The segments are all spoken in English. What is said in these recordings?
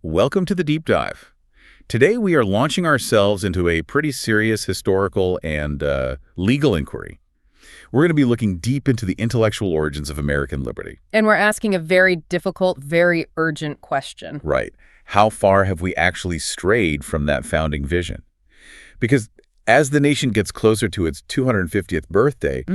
Welcome to the Deep Dive. Today we are launching ourselves into a pretty serious historical and legal inquiry. We're going to be looking deep into the intellectual origins of American liberty. And we're asking a very difficult, very urgent question. Right. How far have we actually strayed from that founding vision? Because as the nation gets closer to its 250th birthday,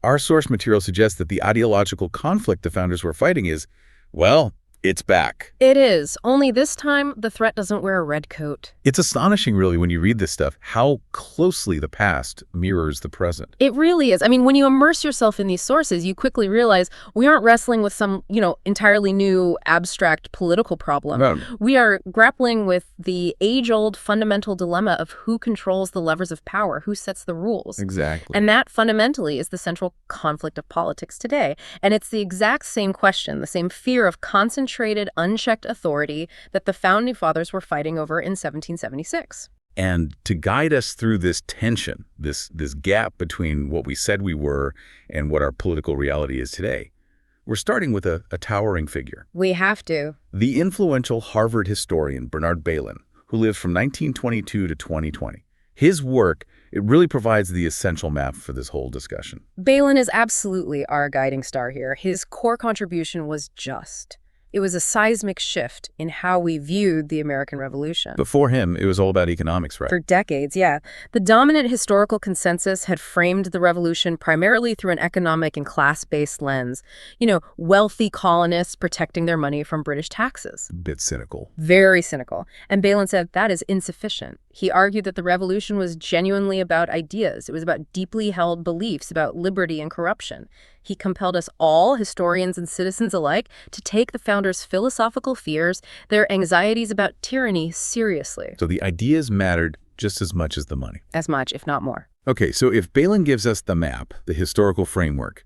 our source material suggests that the ideological conflict the founders were fighting is, well, it's back. It is. Only this time, the threat doesn't wear a red coat. It's astonishing, really, when you read this stuff, how closely the past mirrors the present. It really is. I mean, when you immerse yourself in these sources, you quickly realize we aren't wrestling with some, entirely new abstract political problem. No. We are grappling with the age-old fundamental dilemma of who controls the levers of power, who sets the rules. Exactly. And that fundamentally is the central conflict of politics today. And it's the exact same question, the same fear of concentrated, unchecked authority that the Founding Fathers were fighting over in 1776. And to guide us through this tension, this gap between what we said we were and what our political reality is today, we're starting with a towering figure. We have to. The influential Harvard historian Bernard Bailyn, who lived from 1922 to 2020. His work, it really provides the essential map for this whole discussion. Bailyn is absolutely our guiding star here. His core contribution was just. It was a seismic shift in how we viewed the American Revolution. Before him, it was all about economics, right? For decades, yeah. The dominant historical consensus had framed the revolution primarily through an economic and class-based lens. Wealthy colonists protecting their money from British taxes. A bit cynical. Very cynical. And Bailyn said that is insufficient. He argued that the revolution was genuinely about ideas. It was about deeply held beliefs about liberty and corruption. He compelled us all, historians and citizens alike, to take the founders' philosophical fears, their anxieties about tyranny, seriously. So the ideas mattered just as much as the money. As much, if not more. Okay, so if Bailyn gives us the map, the historical framework,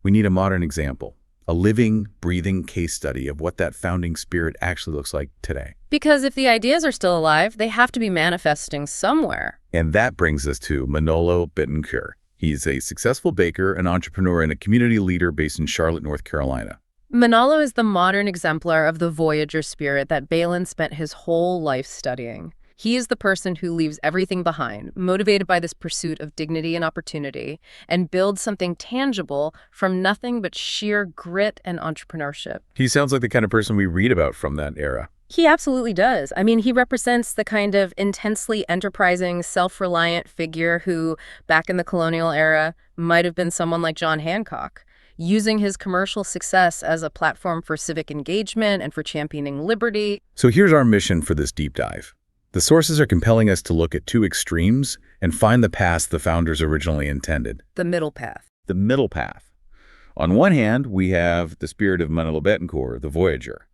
we need a modern example, a living, breathing case study of what that founding spirit actually looks like today. Because if the ideas are still alive, they have to be manifesting somewhere. And that brings us to Manolo Bittencourt. He's a successful baker, an entrepreneur, and a community leader based in Charlotte, North Carolina. Manolo is the modern exemplar of the Voyager spirit that Bailyn spent his whole life studying. He is the person who leaves everything behind, motivated by this pursuit of dignity and opportunity, and builds something tangible from nothing but sheer grit and entrepreneurship. He sounds like the kind of person we read about from that era. He absolutely does. I mean, he represents the kind of intensely enterprising, self-reliant figure who, back in the colonial era, might have been someone like John Hancock, using his commercial success as a platform for civic engagement and for championing liberty. So here's our mission for this deep dive. The sources are compelling us to look at two extremes and find the path the founders originally intended. The middle path. The middle path. On one hand, we have the spirit of Manolo Bittencourt, the Voyager.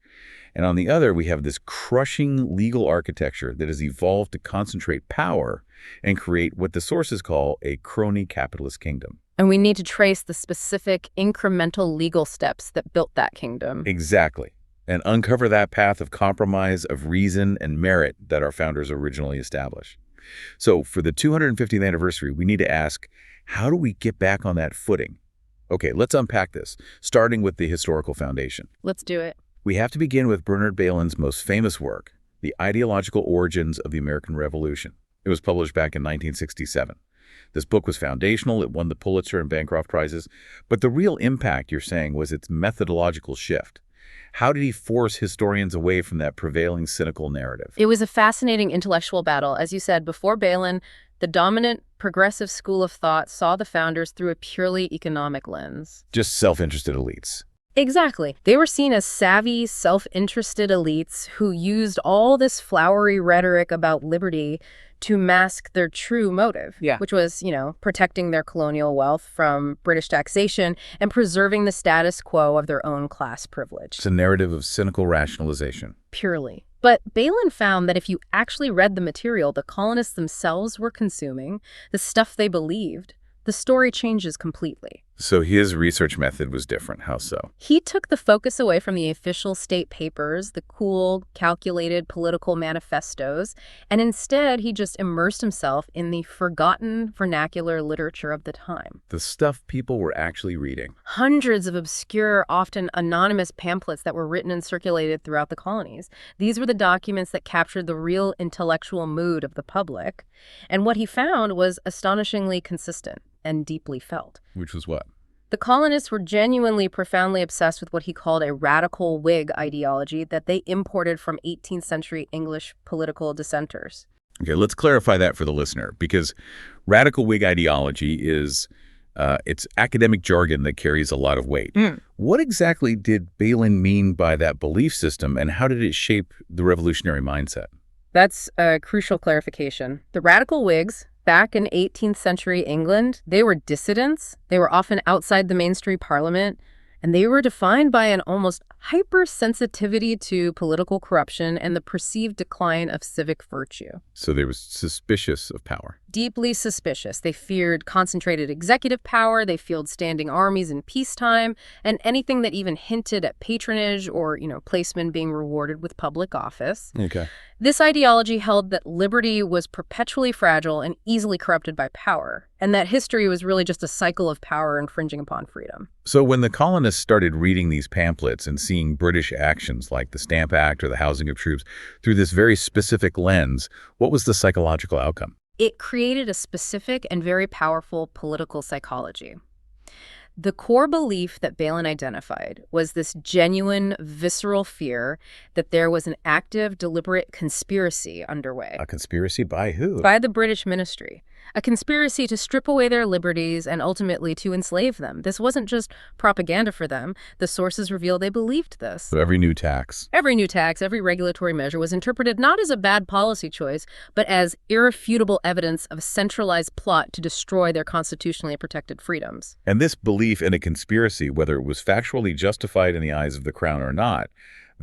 And on the other, we have this crushing legal architecture that has evolved to concentrate power and create what the sources call a crony capitalist kingdom. And we need to trace the specific incremental legal steps that built that kingdom. Exactly. And uncover that path of compromise, of reason and merit that our founders originally established. So for the 250th anniversary, we need to ask, how do we get back on that footing? Okay, let's unpack this, starting with the historical foundation. Let's do it. We have to begin with Bernard Bailyn's most famous work, The Ideological Origins of the American Revolution. It was published back in 1967. This book was foundational. It won the Pulitzer and Bancroft Prizes. But the real impact, you're saying, was its methodological shift. How did he force historians away from that prevailing cynical narrative? It was a fascinating intellectual battle. As you said, before Bailyn, the dominant progressive school of thought saw the founders through a purely economic lens. Just self-interested elites. Exactly. They were seen as savvy, self-interested elites who used all this flowery rhetoric about liberty to mask their true motive, which was, protecting their colonial wealth from British taxation and preserving the status quo of their own class privilege. It's a narrative of cynical rationalization. Purely. But Bailyn found that if you actually read the material the colonists themselves were consuming, the stuff they believed, the story changes completely. So his research method was different. How so? He took the focus away from the official state papers, the cool, calculated political manifestos, and instead he just immersed himself in the forgotten vernacular literature of the time. The stuff people were actually reading. Hundreds of obscure, often anonymous pamphlets that were written and circulated throughout the colonies. These were the documents that captured the real intellectual mood of the public. And what he found was astonishingly consistent and deeply felt. Which was what? The colonists were genuinely profoundly obsessed with what he called a radical Whig ideology that they imported from 18th century English political dissenters. Okay, let's clarify that for the listener, because radical Whig ideology is it's academic jargon that carries a lot of weight. What exactly did Balin mean by that belief system, and how did it shape the revolutionary mindset? That's a crucial clarification. The radical Whigs, back in 18th century England, they were dissidents. They were often outside the mainstream parliament, and they were defined by an almost hypersensitivity to political corruption and the perceived decline of civic virtue. So they were suspicious of power. Deeply suspicious. They feared concentrated executive power, they feared standing armies in peacetime, and anything that even hinted at patronage or, placemen being rewarded with public office. Okay. This ideology held that liberty was perpetually fragile and easily corrupted by power, and that history was really just a cycle of power infringing upon freedom. So when the colonists started reading these pamphlets and seeing British actions like the Stamp Act or the housing of troops through this very specific lens, what was the psychological outcome? It created a specific and very powerful political psychology. The core belief that Balin identified was this genuine, visceral fear that there was an active, deliberate conspiracy underway. A conspiracy by who? By the British ministry. A conspiracy to strip away their liberties and ultimately to enslave them. This wasn't just propaganda for them. The sources reveal they believed this. So every new tax, every regulatory measure was interpreted not as a bad policy choice, but as irrefutable evidence of a centralized plot to destroy their constitutionally protected freedoms. And this belief in a conspiracy, whether it was factually justified in the eyes of the crown or not,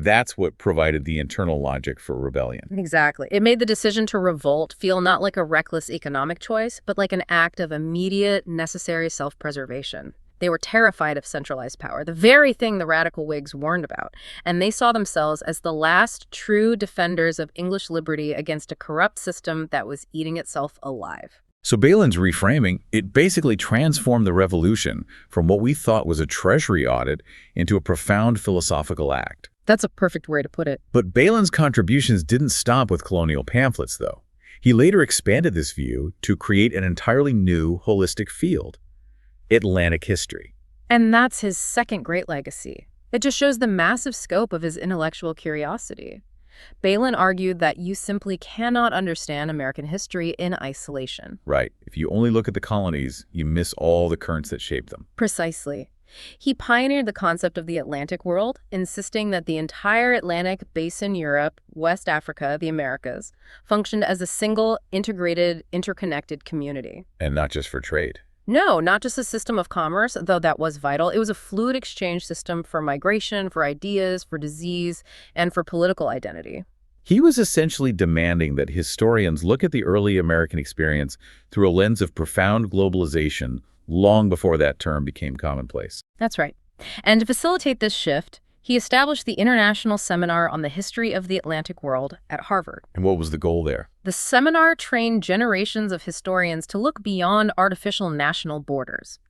that's what provided the internal logic for rebellion. Exactly. It made the decision to revolt feel not like a reckless economic choice, but like an act of immediate, necessary self-preservation. They were terrified of centralized power, the very thing the radical Whigs warned about, and they saw themselves as the last true defenders of English liberty against a corrupt system that was eating itself alive. So Balin's reframing, it basically transformed the revolution from what we thought was a treasury audit into a profound philosophical act. That's a perfect way to put it. But Balin's contributions didn't stop with colonial pamphlets, though. He later expanded this view to create an entirely new, holistic field, Atlantic history. And that's his second great legacy. It just shows the massive scope of his intellectual curiosity. Balin argued that you simply cannot understand American history in isolation. Right. If you only look at the colonies, you miss all the currents that shape them. Precisely. He pioneered the concept of the Atlantic world, insisting that the entire Atlantic basin, Europe, West Africa, the Americas, functioned as a single, integrated, interconnected community. And not just for trade. No, not just a system of commerce, though that was vital. It was a fluid exchange system for migration, for ideas, for disease, and for political identity. He was essentially demanding that historians look at the early American experience through a lens of profound globalization long before that term became commonplace. That's right. And to facilitate this shift, he established the International Seminar on the History of the Atlantic World at Harvard. And what was the goal there? The seminar trained generations of historians to look beyond artificial national borders.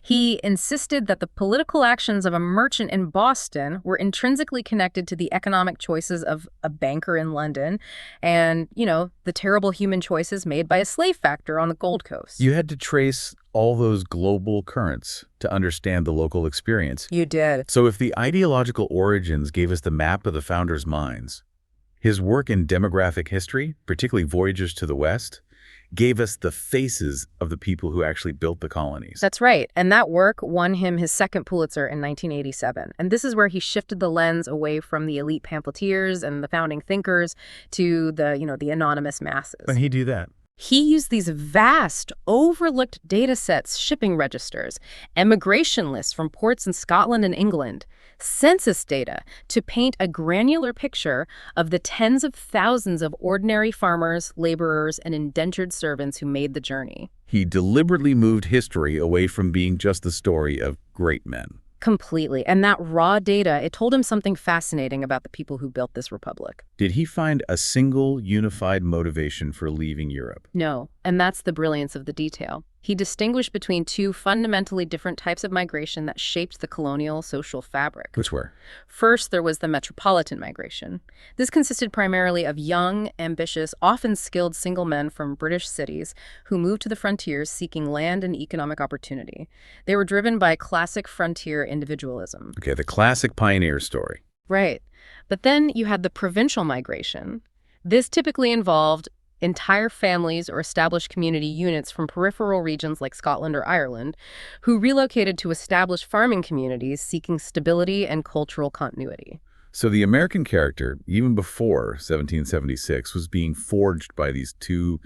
He insisted that the political actions of a merchant in Boston were intrinsically connected to the economic choices of a banker in London and, the terrible human choices made by a slave factor on the Gold Coast. You had to trace all those global currents to understand the local experience. You did. So if the ideological origins gave us the map of the founders' minds, his work in demographic history, particularly Voyagers to the West, gave us the faces of the people who actually built the colonies. That's right. And that work won him his second Pulitzer in 1987. And this is where he shifted the lens away from the elite pamphleteers and the founding thinkers to the anonymous masses. When he do that? He used these vast, overlooked data sets, shipping registers, emigration lists from ports in Scotland and England, census data to paint a granular picture of the tens of thousands of ordinary farmers, laborers, and indentured servants who made the journey. He deliberately moved history away from being just the story of great men. Completely. And that raw data, it told him something fascinating about the people who built this republic. Did he find a single unified motivation for leaving Europe? No, and that's the brilliance of the detail. He distinguished between two fundamentally different types of migration that shaped the colonial social fabric. Which were? First, there was the metropolitan migration. This consisted primarily of young, ambitious, often skilled single men from British cities who moved to the frontiers seeking land and economic opportunity. They were driven by classic frontier individualism. Okay, the classic pioneer story. Right. But then you had the provincial migration. This typically involved entire families or established community units from peripheral regions like Scotland or Ireland who relocated to established farming communities seeking stability and cultural continuity. So the American character, even before 1776, was being forged by these two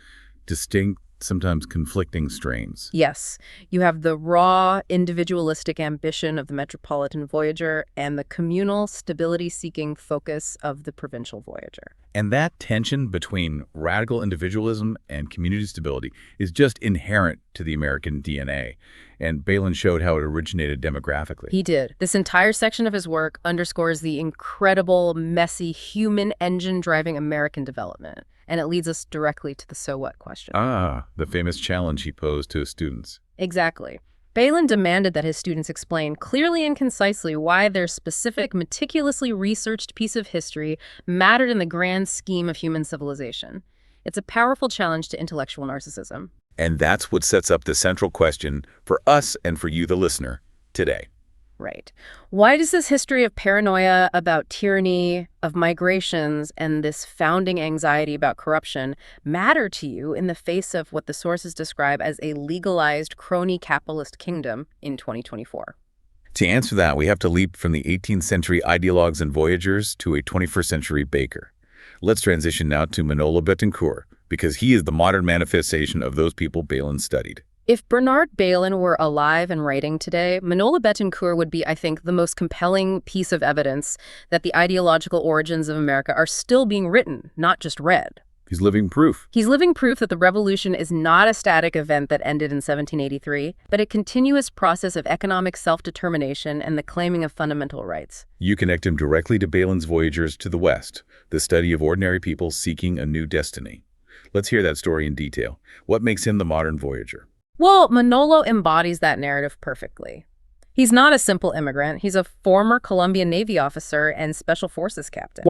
distinct, sometimes conflicting strains. Yes, you have the raw, individualistic ambition of the metropolitan Voyager and the communal, stability-seeking focus of the provincial Voyager. And that tension between radical individualism and community stability is just inherent to the American DNA. And Balin showed how it originated demographically. He did. This entire section of his work underscores the incredible, messy, human engine driving American development. And it leads us directly to the so what question. Ah, the famous challenge he posed to his students. Exactly. Balin demanded that his students explain clearly and concisely why their specific, meticulously researched piece of history mattered in the grand scheme of human civilization. It's a powerful challenge to intellectual narcissism. And that's what sets up the central question for us and for you, the listener, today. Right. Why does this history of paranoia about tyranny, of migrations, and this founding anxiety about corruption matter to you in the face of what the sources describe as a legalized crony capitalist kingdom in 2024? To answer that, we have to leap from the 18th century ideologues and voyagers to a 21st century baker. Let's transition now to Manolo Betancourt, because he is the modern manifestation of those people Balin studied. If Bernard Balin were alive and writing today, Manolo Betancourt would be, I think, the most compelling piece of evidence that the ideological origins of America are still being written, not just read. He's living proof. He's living proof that the revolution is not a static event that ended in 1783, but a continuous process of economic self-determination and the claiming of fundamental rights. You connect him directly to Balin's Voyagers to the West, the study of ordinary people seeking a new destiny. Let's hear that story in detail. What makes him the modern Voyager? Well, Manolo embodies that narrative perfectly. He's not a simple immigrant. He's a former Colombian Navy officer and Special Forces captain.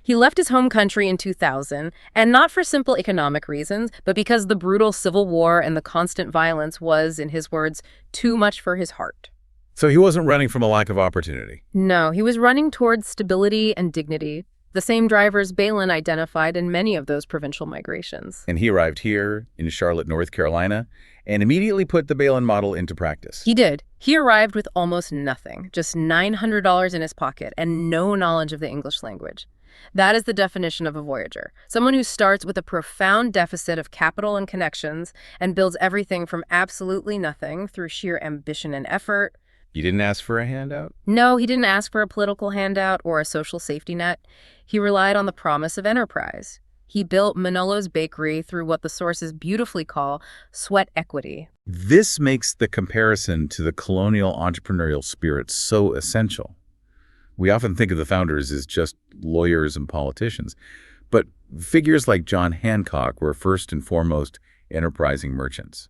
He left his home country in 2000, and not for simple economic reasons, but because the brutal civil war and the constant violence was, in his words, too much for his heart. So he wasn't running from a lack of opportunity. No, he was running towards stability and dignity, the same drivers Balin identified in many of those provincial migrations. And he arrived here in Charlotte, North Carolina, and immediately put the Balin model into practice. He did. He arrived with almost nothing, just $900 in his pocket and no knowledge of the English language. That is the definition of a Voyager, someone who starts with a profound deficit of capital and connections and builds everything from absolutely nothing through sheer ambition and effort. You didn't ask for a handout? No, he didn't ask for a political handout or a social safety net. He relied on the promise of enterprise. He built Manolo's Bakery through what the sources beautifully call sweat equity. This makes the comparison to the colonial entrepreneurial spirit so essential. We often think of the founders as just lawyers and politicians, but figures like John Hancock were first and foremost enterprising merchants.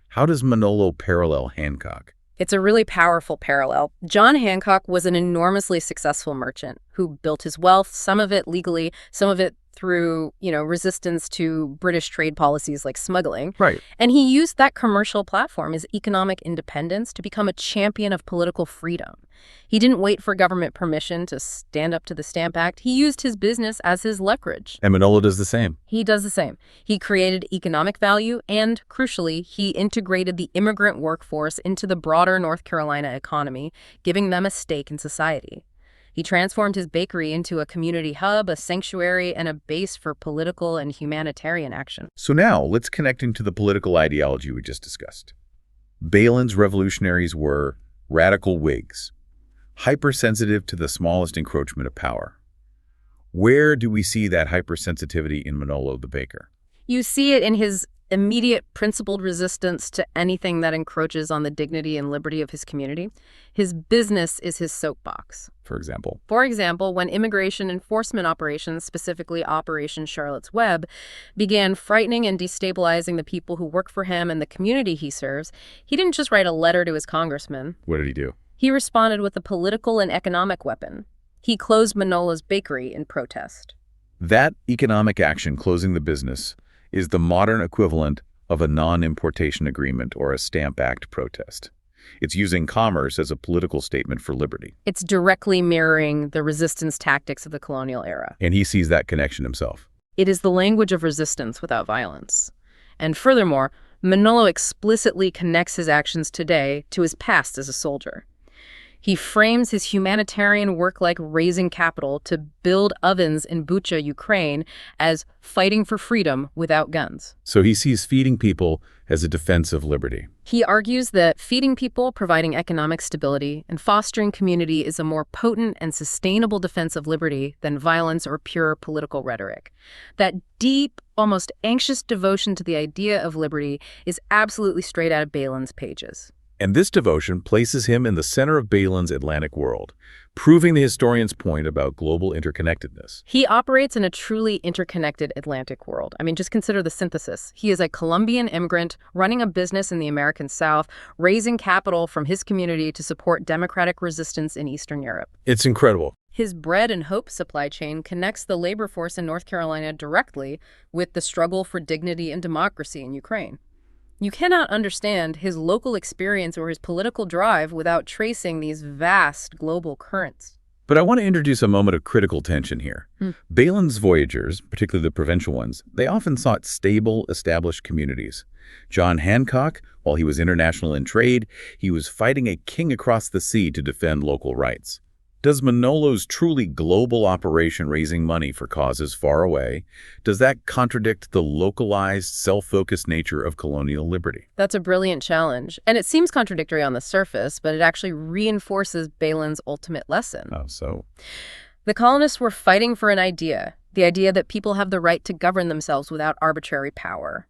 How does Manolo parallel Hancock? It's a really powerful parallel. John Hancock was an enormously successful merchant who built his wealth, some of it legally, some of it through, resistance to British trade policies like smuggling. Right. And he used that commercial platform, his economic independence, to become a champion of political freedom. He didn't wait for government permission to stand up to the Stamp Act. He used his business as his leverage. And Manolo does the same. He does the same. He created economic value and, crucially, he integrated the immigrant workforce into the broader North Carolina economy, giving them a stake in society. He transformed his bakery into a community hub, a sanctuary, and a base for political and humanitarian action. So now, let's connect into the political ideology we just discussed. Balin's revolutionaries were radical Whigs, hypersensitive to the smallest encroachment of power. Where do we see that hypersensitivity in Manolo the baker? You see it in his immediate principled resistance to anything that encroaches on the dignity and liberty of his community. His business is his soapbox. For example? For example, when immigration enforcement operations, specifically Operation Charlotte's Web, began frightening and destabilizing the people who work for him and the community he serves, he didn't just write a letter to his congressman. What did he do? He responded with a political and economic weapon. He closed Manolo's bakery in protest. That economic action, closing the business, is the modern equivalent of a non-importation agreement or a Stamp Act protest. It's using commerce as a political statement for liberty. It's directly mirroring the resistance tactics of the colonial era. And he sees that connection himself. It is the language of resistance without violence. And furthermore, Manolo explicitly connects his actions today to his past as a soldier. He frames his humanitarian work like raising capital to build ovens in Bucha, Ukraine, as fighting for freedom without guns. So he sees feeding people as a defense of liberty. He argues that feeding people, providing economic stability, and fostering community is a more potent and sustainable defense of liberty than violence or pure political rhetoric. That deep, almost anxious devotion to the idea of liberty is absolutely straight out of Balin's pages. And this devotion places him in the center of Balin's Atlantic world, proving the historian's point about global interconnectedness. He operates in a truly interconnected Atlantic world. I mean, just consider the synthesis. He is a Colombian immigrant running a business in the American South, raising capital from his community to support democratic resistance in Eastern Europe. It's incredible. His bread and hope supply chain connects the labor force in North Carolina directly with the struggle for dignity and democracy in Ukraine. You cannot understand his local experience or his political drive without tracing these vast global currents. But I want to introduce a moment of critical tension here. Balin's Voyagers, particularly the provincial ones, they often sought stable, established communities. John Hancock, while he was international in trade, he was fighting a king across the sea to defend local rights. Does Manolo's truly global operation raising money for causes far away, does that contradict the localized, self-focused nature of colonial liberty? That's a brilliant challenge. And it seems contradictory on the surface, but it actually reinforces Balin's ultimate lesson. Oh, so? The colonists were fighting for an idea, the idea that people have the right to govern themselves without arbitrary power.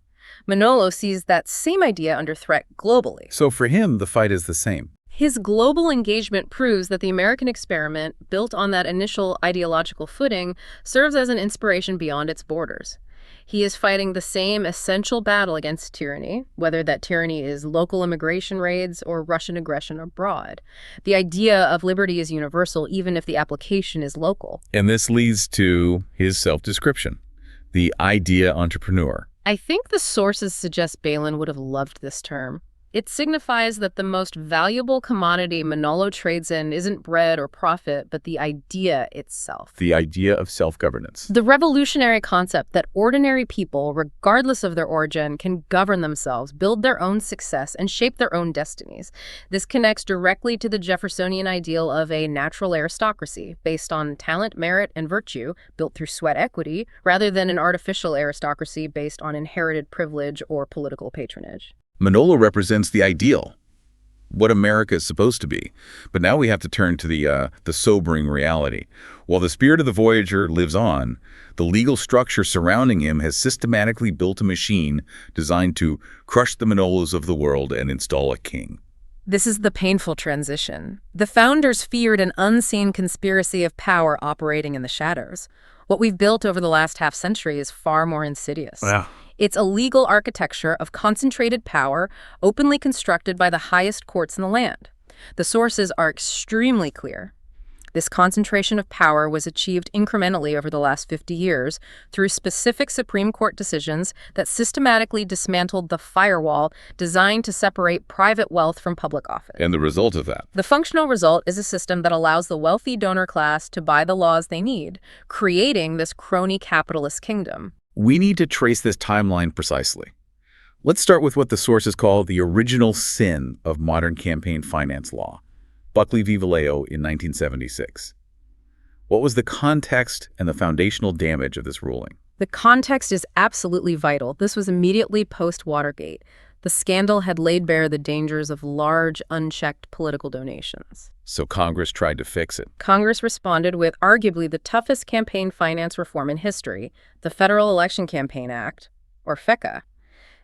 Manolo sees that same idea under threat globally. So for him, the fight is the same. His global engagement proves that the American experiment, built on that initial ideological footing, serves as an inspiration beyond its borders. He is fighting the same essential battle against tyranny, whether that tyranny is local immigration raids or Russian aggression abroad. The idea of liberty is universal, even if the application is local. And this leads to his self-description, the idea entrepreneur. I think the sources suggest Balin would have loved this term. It signifies that the most valuable commodity Manolo trades in isn't bread or profit, but the idea itself. The idea of self-governance. The revolutionary concept that ordinary people, regardless of their origin, can govern themselves, build their own success, and shape their own destinies. This connects directly to the Jeffersonian ideal of a natural aristocracy, based on talent, merit, and virtue, built through sweat equity, rather than an artificial aristocracy based on inherited privilege or political patronage. Manolo represents the ideal, what America is supposed to be. But now we have to turn to the sobering reality. While the spirit of the Voyager lives on, the legal structure surrounding him has systematically built a machine designed to crush the Manolos of the world and install a king. This is the painful transition. The founders feared an unseen conspiracy of power operating in the shadows. What we've built over the last half-century is far more insidious. Wow. It's a legal architecture of concentrated power, openly constructed by the highest courts in the land. The sources are extremely clear. This concentration of power was achieved incrementally over the last 50 years through specific Supreme Court decisions that systematically dismantled the firewall designed to separate private wealth from public office. And the result of that? The functional result is a system that allows the wealthy donor class to buy the laws they need, creating this crony capitalist kingdom. We need to trace this timeline precisely. Let's start with what the sources call the original sin of modern campaign finance law, Buckley v. Vallejo in 1976. What was the context and the foundational damage of this ruling? The context is absolutely vital. This was immediately post-Watergate. The scandal had laid bare the dangers of large, unchecked political donations. So Congress tried to fix it. Congress responded with arguably the toughest campaign finance reform in history, the Federal Election Campaign Act, or FECA.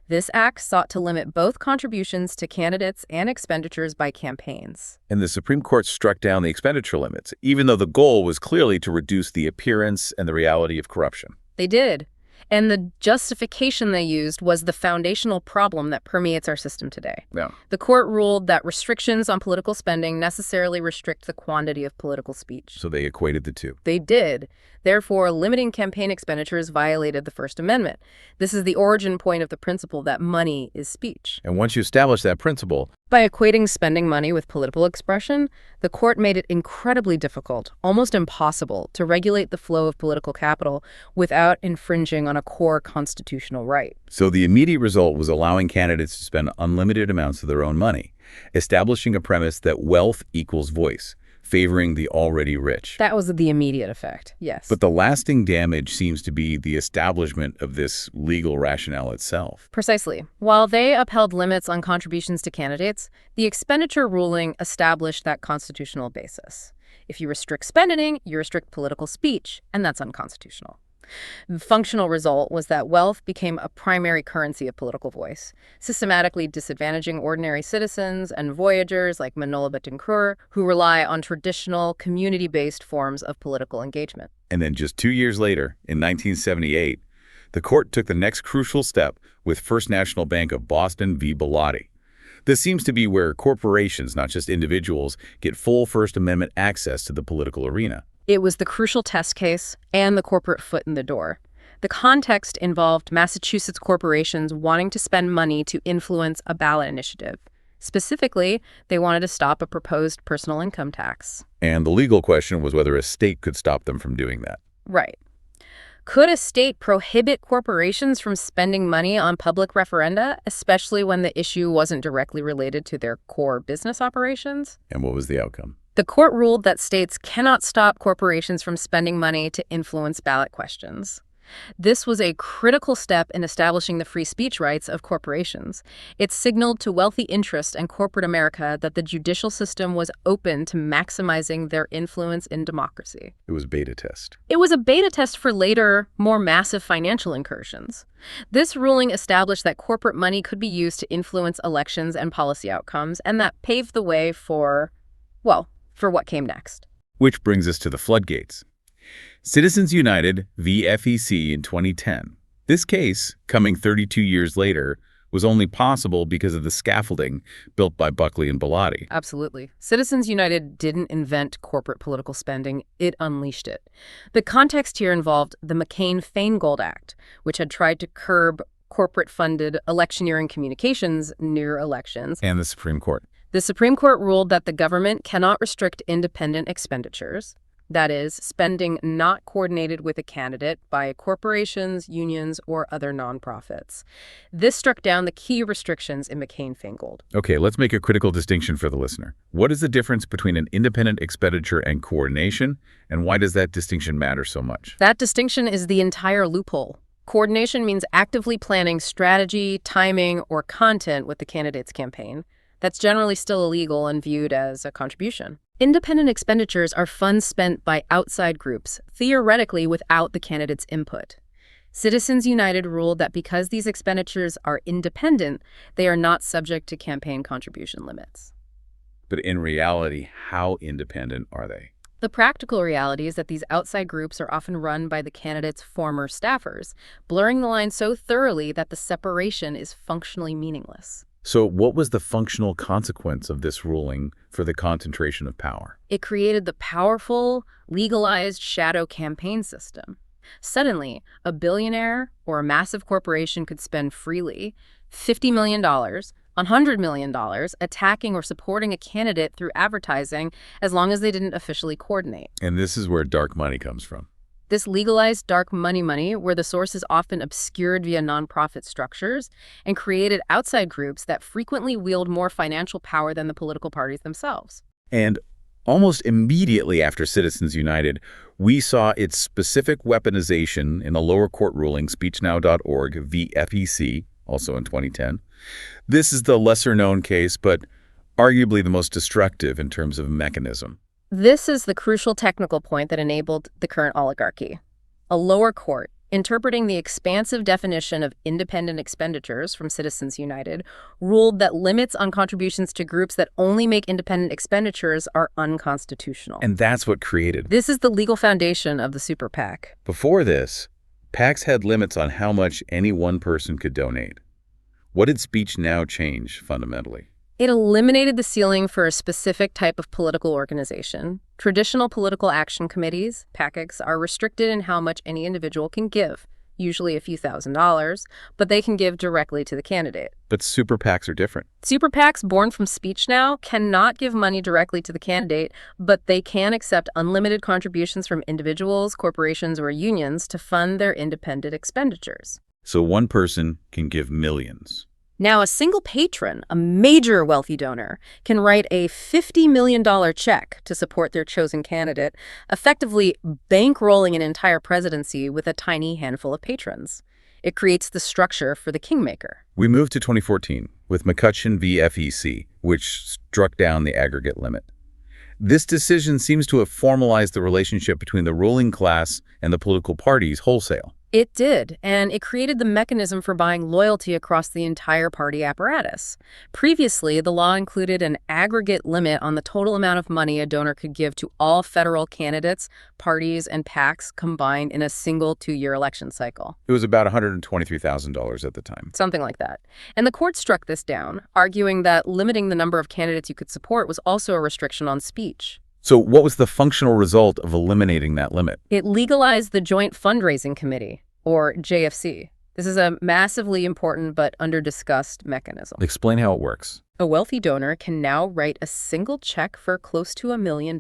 This act sought to limit both contributions to candidates and expenditures by campaigns. And the Supreme Court struck down the expenditure limits, even though the goal was clearly to reduce the appearance and the reality of corruption. They did. And the justification they used was the foundational problem that permeates our system today. Yeah. The court ruled that restrictions on political spending necessarily restrict the quantity of political speech. So they equated the two. They did. Therefore, limiting campaign expenditures violated the First Amendment. This is the origin point of the principle that money is speech. And once you establish that principle, By equating spending money with political expression, the court made it incredibly difficult, almost impossible, to regulate the flow of political capital without infringing on a core constitutional right. so the immediate result was allowing candidates to spend unlimited amounts of their own money, establishing a premise that wealth equals voice, favoring the already rich. That was the immediate effect, yes. But the lasting damage seems to be the establishment of this legal rationale itself. Precisely. While they upheld limits on contributions to candidates, the expenditure ruling established that constitutional basis. If you restrict spending, you restrict political speech, and that's unconstitutional. The functional result was that wealth became a primary currency of political voice, systematically disadvantaging ordinary citizens and voyagers like Manola Betancourt, who rely on traditional, community-based forms of political engagement. And then just 2 years later, in 1978, the court took the next crucial step with First National Bank of Boston v. Bellotti. This seems to be where corporations, not just individuals, get full First Amendment access to the political arena. It was the crucial test case and the corporate foot in the door. The context involved Massachusetts corporations wanting to spend money to influence a ballot initiative. Specifically, they wanted to stop a proposed personal income tax. And the legal question was whether a state could stop them from doing that. Right. Could a state prohibit corporations from spending money on public referenda, especially when the issue wasn't directly related to their core business operations? And what was the outcome? The court ruled that states cannot stop corporations from spending money to influence ballot questions. This was a critical step in establishing the free speech rights of corporations. It signaled to wealthy interests and corporate America that the judicial system was open to maximizing their influence in democracy. It was a beta test. It was a beta test for later, more massive financial incursions. This ruling established that corporate money could be used to influence elections and policy outcomes, and that paved the way for what came next. Which brings us to the floodgates. Citizens United v. FEC in 2010. This case, coming 32 years later, was only possible because of the scaffolding built by Buckley and Bellotti. Absolutely. Citizens United didn't invent corporate political spending, it unleashed it. The context here involved the McCain-Feingold Act, which had tried to curb corporate-funded electioneering communications near elections. And the Supreme Court. The Supreme Court ruled that the government cannot restrict independent expenditures, that is, spending not coordinated with a candidate by corporations, unions, or other nonprofits. This struck down the key restrictions in McCain-Feingold. Okay, let's make a critical distinction for the listener. What is the difference between an independent expenditure and coordination, and why does that distinction matter so much? That distinction is the entire loophole. Coordination means actively planning strategy, timing, or content with the candidate's campaign. That's generally still illegal and viewed as a contribution. Independent expenditures are funds spent by outside groups, theoretically without the candidate's input. Citizens United ruled that because these expenditures are independent, they are not subject to campaign contribution limits. But in reality, how independent are they? The practical reality is that these outside groups are often run by the candidate's former staffers, blurring the line so thoroughly that the separation is functionally meaningless. So what was the functional consequence of this ruling for the concentration of power? It created the powerful, legalized shadow campaign system. Suddenly, a billionaire or a massive corporation could spend freely $50 million, $100 million attacking or supporting a candidate through advertising as long as they didn't officially coordinate. And this is where dark money comes from. This legalized dark money, where the source is often obscured via nonprofit structures, and created outside groups that frequently wield more financial power than the political parties themselves. And almost immediately after Citizens United, we saw its specific weaponization in a lower court ruling, speechnow.org v. FEC, also in 2010. This is the lesser-known case, but arguably the most destructive in terms of mechanism. This is the crucial technical point that enabled the current oligarchy. A lower court, interpreting the expansive definition of independent expenditures from Citizens United, ruled that limits on contributions to groups that only make independent expenditures are unconstitutional. And that's what created. This is the legal foundation of the super PAC. Before this, PACs had limits on how much any one person could donate. What did speech now change fundamentally? It eliminated the ceiling for a specific type of political organization. Traditional political action committees, PACs, are restricted in how much any individual can give, usually a few $1,000s, but they can give directly to the candidate. But super PACs are different. Super PACs born from speech now cannot give money directly to the candidate, but they can accept unlimited contributions from individuals, corporations, or unions to fund their independent expenditures. So one person can give millions. Now, a single patron, a major wealthy donor, can write a $50 million check to support their chosen candidate, effectively bankrolling an entire presidency with a tiny handful of patrons. It creates the structure for the kingmaker. We moved to 2014 with McCutcheon v. FEC, which struck down the aggregate limit. This decision seems to have formalized the relationship between the ruling class and the political parties wholesale. It did, and it created the mechanism for buying loyalty across the entire party apparatus. Previously, the law included an aggregate limit on the total amount of money a donor could give to all federal candidates, parties, and PACs combined in a single 2-year election cycle. It was about $123,000 at the time. Something like that. And the court struck this down, arguing that limiting the number of candidates you could support was also a restriction on speech. So what was the functional result of eliminating that limit? It legalized the Joint Fundraising Committee, or JFC. This is a massively important but under-discussed mechanism. Explain how it works. A wealthy donor can now write a single check for close to $1 million,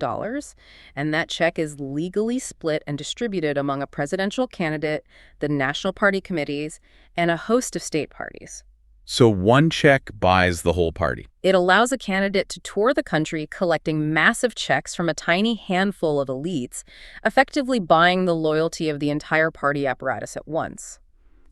and that check is legally split and distributed among a presidential candidate, the national party committees, and a host of state parties. So one check buys the whole party. It allows a candidate to tour the country collecting massive checks from a tiny handful of elites, effectively buying the loyalty of the entire party apparatus at once.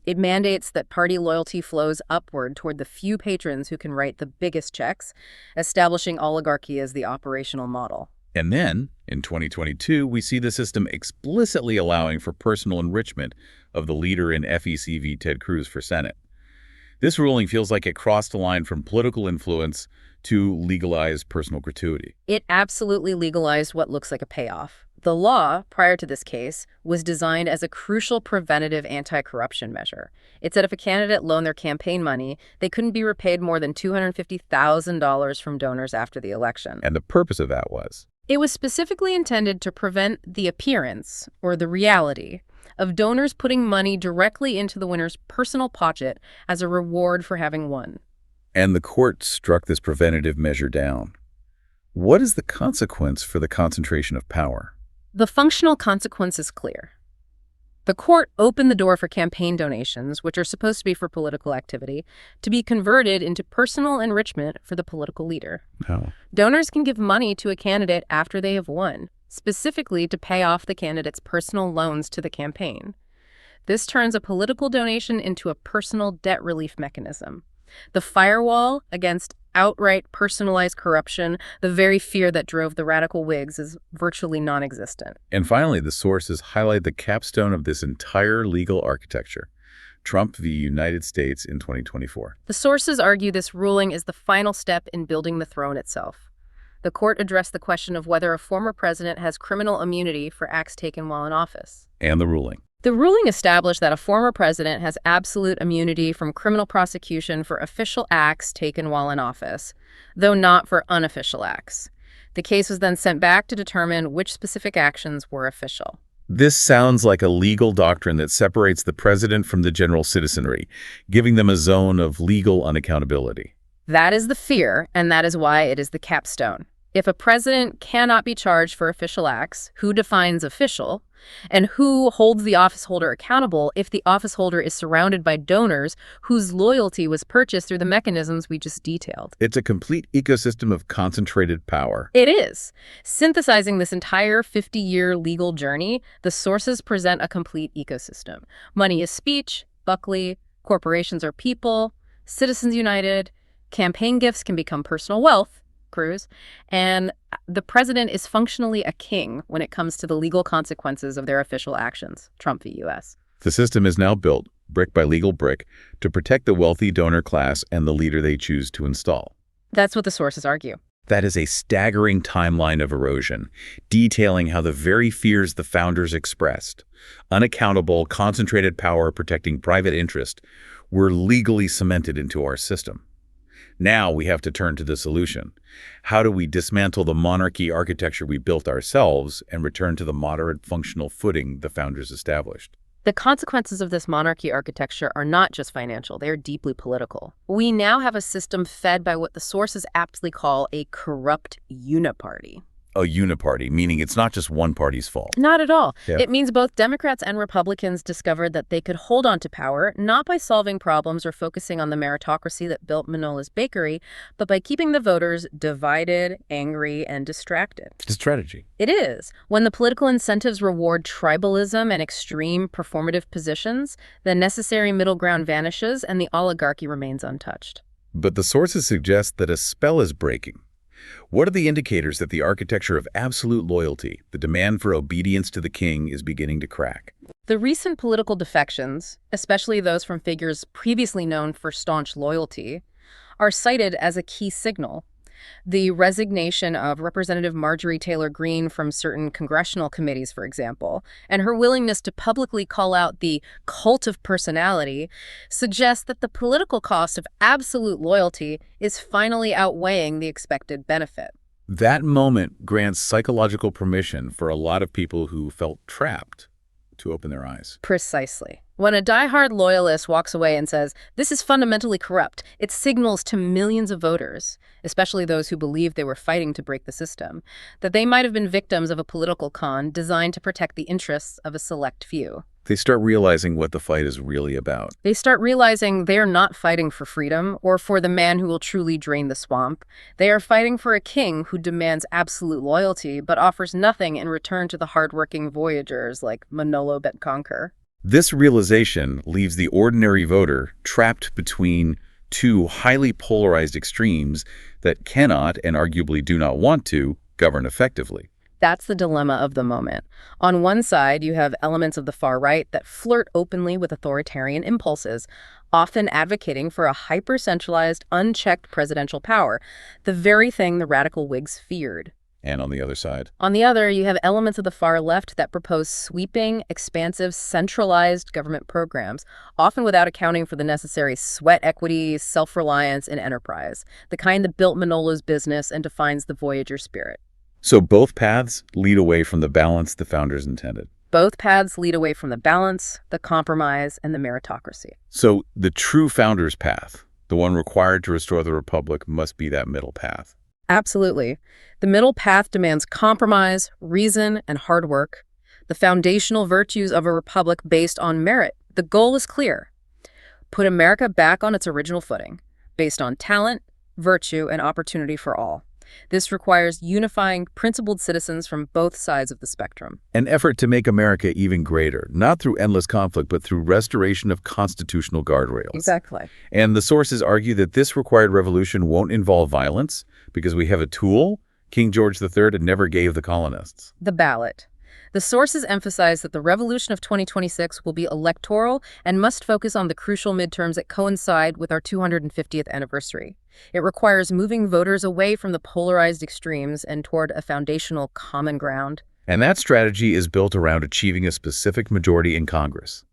It mandates that party loyalty flows upward toward the few patrons who can write the biggest checks, establishing oligarchy as the operational model. And then, in 2022, we see the system explicitly allowing for personal enrichment of the leader in FEC v. Ted Cruz for Senate. This ruling feels like it crossed a line from political influence to legalized personal gratuity. It absolutely legalized what looks like a payoff. The law, prior to this case, was designed as a crucial preventative anti-corruption measure. It said if a candidate loaned their campaign money, they couldn't be repaid more than $250,000 from donors after the election. And the purpose of that was? It was specifically intended to prevent the appearance, or the reality, of donors putting money directly into the winner's personal pocket as a reward for having won. And the court struck this preventative measure down. What is the consequence for the concentration of power? The functional consequence is clear. The court opened the door for campaign donations, which are supposed to be for political activity, to be converted into personal enrichment for the political leader. How? Donors can give money to a candidate after they have won, specifically to pay off the candidate's personal loans to the campaign. This turns a political donation into a personal debt relief mechanism. The firewall against outright personalized corruption, the very fear that drove the radical Whigs, is virtually non-existent. And finally, the sources highlight the capstone of this entire legal architecture, Trump v. United States in 2024. The sources argue this ruling is the final step in building the throne itself. The court addressed the question of whether a former president has criminal immunity for acts taken while in office. And the ruling. The ruling established that a former president has absolute immunity from criminal prosecution for official acts taken while in office, though not for unofficial acts. The case was then sent back to determine which specific actions were official. This sounds like a legal doctrine that separates the president from the general citizenry, giving them a zone of legal unaccountability. That is the fear, and that is why it is the capstone. If a president cannot be charged for official acts, who defines official? And who holds the office holder accountable if the office holder is surrounded by donors whose loyalty was purchased through the mechanisms we just detailed? It's a complete ecosystem of concentrated power. It is. Synthesizing this entire 50-year legal journey, the sources present a complete ecosystem. Money is speech, Buckley, corporations are people, Citizens United, campaign gifts can become personal wealth, Cruz, and the president is functionally a king when it comes to the legal consequences of their official actions, Trump v. U.S. The system is now built, brick by legal brick, to protect the wealthy donor class and the leader they choose to install. That's what the sources argue. That is a staggering timeline of erosion, detailing how the very fears the founders expressed, unaccountable, concentrated power protecting private interest, were legally cemented into our system. Now we have to turn to the solution. How do we dismantle the monarchy architecture we built ourselves and return to the moderate functional footing the founders established? The consequences of this monarchy architecture are not just financial, they are deeply political. We now have a system fed by what the sources aptly call a corrupt uniparty. A uniparty, meaning it's not just one party's fault. Not at all. Yeah. It means both Democrats and Republicans discovered that they could hold on to power, not by solving problems or focusing on the meritocracy that built Manolo's bakery, but by keeping the voters divided, angry, and distracted. It's a strategy. It is. When the political incentives reward tribalism and extreme performative positions, the necessary middle ground vanishes and the oligarchy remains untouched. But the sources suggest that a spell is breaking. What are the indicators that the architecture of absolute loyalty, the demand for obedience to the king, is beginning to crack? The recent political defections, especially those from figures previously known for staunch loyalty, are cited as a key signal. The resignation of Representative Marjorie Taylor Greene from certain congressional committees, for example, and her willingness to publicly call out the cult of personality suggests that the political cost of absolute loyalty is finally outweighing the expected benefit. That moment grants psychological permission for a lot of people who felt trapped to open their eyes. Precisely. When a diehard loyalist walks away and says, "This is fundamentally corrupt," it signals to millions of voters, especially those who believed they were fighting to break the system, that they might have been victims of a political con designed to protect the interests of a select few. They start realizing what the fight is really about. They start realizing they are not fighting for freedom or for the man who will truly drain the swamp. They are fighting for a king who demands absolute loyalty but offers nothing in return to the hardworking Voyagers like Manolo Betconquer. This realization leaves the ordinary voter trapped between two highly polarized extremes that cannot, and arguably do not want to, govern effectively. That's the dilemma of the moment. On one side, you have elements of the far right that flirt openly with authoritarian impulses, often advocating for a hyper-centralized, unchecked presidential power, the very thing the radical Whigs feared. And on the other side? On the other, you have elements of the far left that propose sweeping, expansive, centralized government programs, often without accounting for the necessary sweat equity, self-reliance, and enterprise, the kind that built Manolo's business and defines the Voyager spirit. So both paths lead away from the balance the founders intended. Both paths lead away from the balance, the compromise, and the meritocracy. So the true founders' path, the one required to restore the republic, must be that middle path. Absolutely. The middle path demands compromise, reason, and hard work, the foundational virtues of a republic based on merit. The goal is clear. Put America back on its original footing, based on talent, virtue, and opportunity for all. This requires unifying principled citizens from both sides of the spectrum. An effort to make America even greater, not through endless conflict, but through restoration of constitutional guardrails. Exactly. And the sources argue that this required revolution won't involve violence because we have a tool King George III never gave the colonists. The ballot. The sources emphasize that the revolution of 2026 will be electoral and must focus on the crucial midterms that coincide with our 250th anniversary. It requires moving voters away from the polarized extremes and toward a foundational common ground. And that strategy is built around achieving a specific majority in Congress,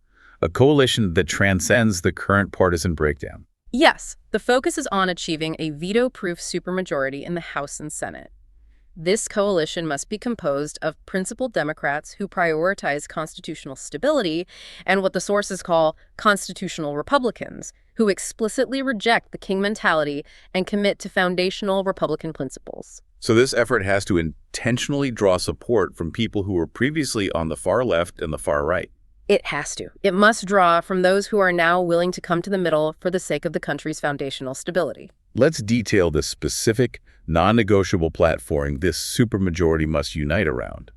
a coalition that transcends the current partisan breakdown. Yes, the focus is on achieving a veto-proof supermajority in the House and Senate. This coalition must be composed of principled Democrats who prioritize constitutional stability and what the sources call constitutional Republicans, who explicitly reject the king mentality and commit to foundational Republican principles. So this effort has to intentionally draw support from people who were previously on the far left and the far right. It has to. It must draw from those who are now willing to come to the middle for the sake of the country's foundational stability. Let's detail the specific, non-negotiable platform this supermajority must unite around.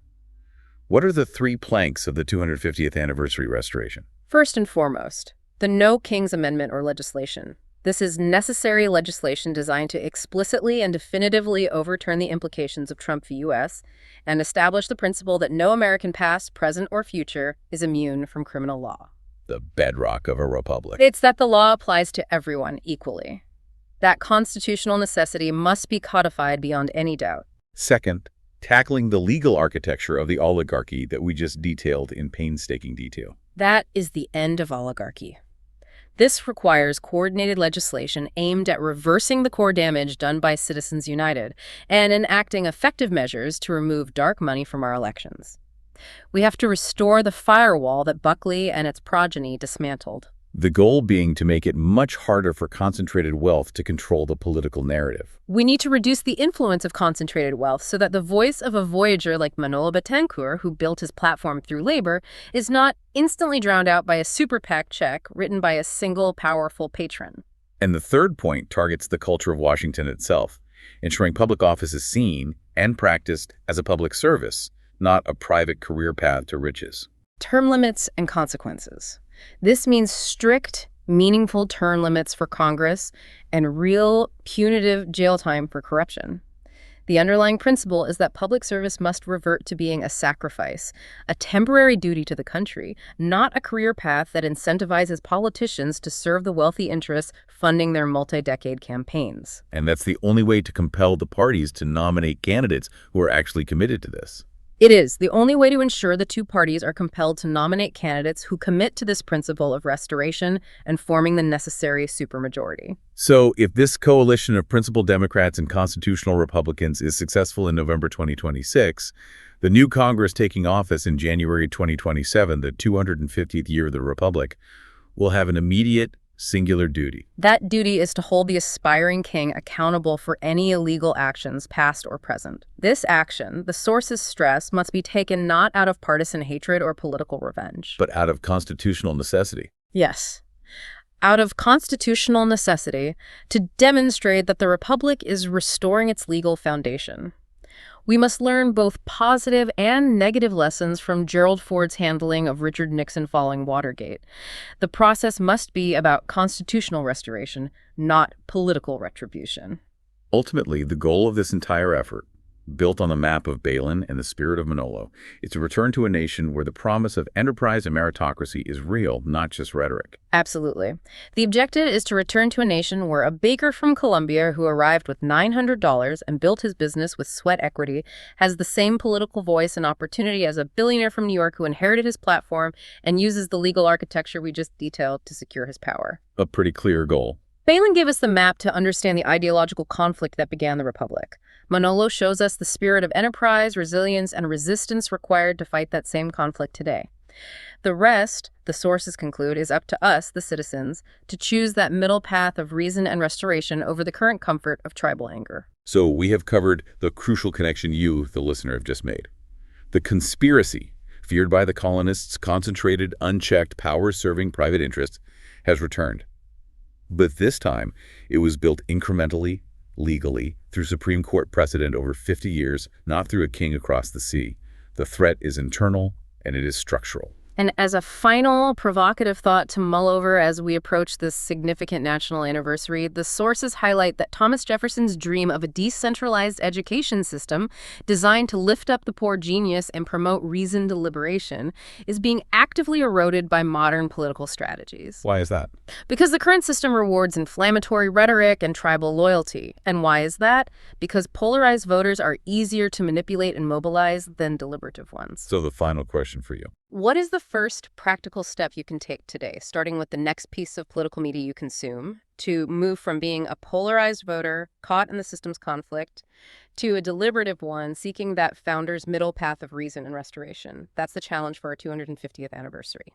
What are the three planks of the 250th anniversary restoration? First and foremost, the No Kings Amendment or legislation. This is necessary legislation designed to explicitly and definitively overturn the implications of Trump v. U.S. and establish the principle that no American past, present, or future is immune from criminal law. the bedrock of a republic. It's that the law applies to everyone equally. That constitutional necessity must be codified beyond any doubt. Second, tackling the legal architecture of the oligarchy that we just detailed in painstaking detail. That is the end of oligarchy. This requires coordinated legislation aimed at reversing the core damage done by Citizens United and enacting effective measures to remove dark money from our elections. We have to restore the firewall that Buckley and its progeny dismantled. The goal being to make it much harder for concentrated wealth to control the political narrative. We need to reduce the influence of concentrated wealth so that the voice of a Voyager like Manolo Betancourt, who built his platform through labor, is not instantly drowned out by a super PAC check written by a single powerful patron. And the third point targets the culture of Washington itself, ensuring public office is seen and practiced as a public service, not a private career path to riches. Term limits and consequences. This means strict, meaningful term limits for Congress and real punitive jail time for corruption. The underlying principle is that public service must revert to being a sacrifice, a temporary duty to the country, not a career path that incentivizes politicians to serve the wealthy interests funding their multi-decade campaigns. And that's the only way to compel the parties to nominate candidates who are actually committed to this. It is the only way to ensure the two parties are compelled to nominate candidates who commit to this principle of restoration and forming the necessary supermajority. So if this coalition of principled Democrats and constitutional Republicans is successful in November 2026, the new Congress taking office in January 2027, the 250th year of the Republic, will have an immediate, singular duty. That duty is to hold the aspiring king accountable for any illegal actions, past or present. This action, the source's stress, must be taken not out of partisan hatred or political revenge, But out of constitutional necessity. yes, out of constitutional necessity to demonstrate that the Republic is restoring its legal foundation. We must learn both positive and negative lessons from Gerald Ford's handling of Richard Nixon following Watergate. The process must be about constitutional restoration, not political retribution. Ultimately, the goal of this entire effort, built on the map of Balin and the spirit of Manolo, is to return to a nation where the promise of enterprise and meritocracy is real, not just rhetoric. Absolutely. The objective is to return to a nation where a baker from Colombia who arrived with $900 and built his business with sweat equity has the same political voice and opportunity as a billionaire from New York who inherited his platform and uses the legal architecture we just detailed to secure his power. A pretty clear goal. Balin gave us the map to understand the ideological conflict that began the Republic. Manolo shows us the spirit of enterprise, resilience, and resistance required to fight that same conflict today. The rest, the sources conclude, is up to us, the citizens, to choose that middle path of reason and restoration over the current comfort of tribal anger. So we have covered the crucial connection you, the listener, have just made. The conspiracy, feared by the colonists' concentrated, unchecked, power-serving private interests, has returned. But this time, it was built incrementally, legally, through Supreme Court precedent over 50 years, not through a king across the sea. The threat is internal, and it is structural. And as a final provocative thought to mull over as we approach this significant national anniversary, the sources highlight that Thomas Jefferson's dream of a decentralized education system designed to lift up the poor genius and promote reasoned deliberation is being actively eroded by modern political strategies. Why is that? Because the current system rewards inflammatory rhetoric and tribal loyalty. And why is that? Because polarized voters are easier to manipulate and mobilize than deliberative ones. So the final question for you. What is the first practical step you can take today, starting with the next piece of political media you consume, to move from being a polarized voter caught in the system's conflict to a deliberative one seeking that founder's middle path of reason and restoration? That's the challenge for our 250th anniversary.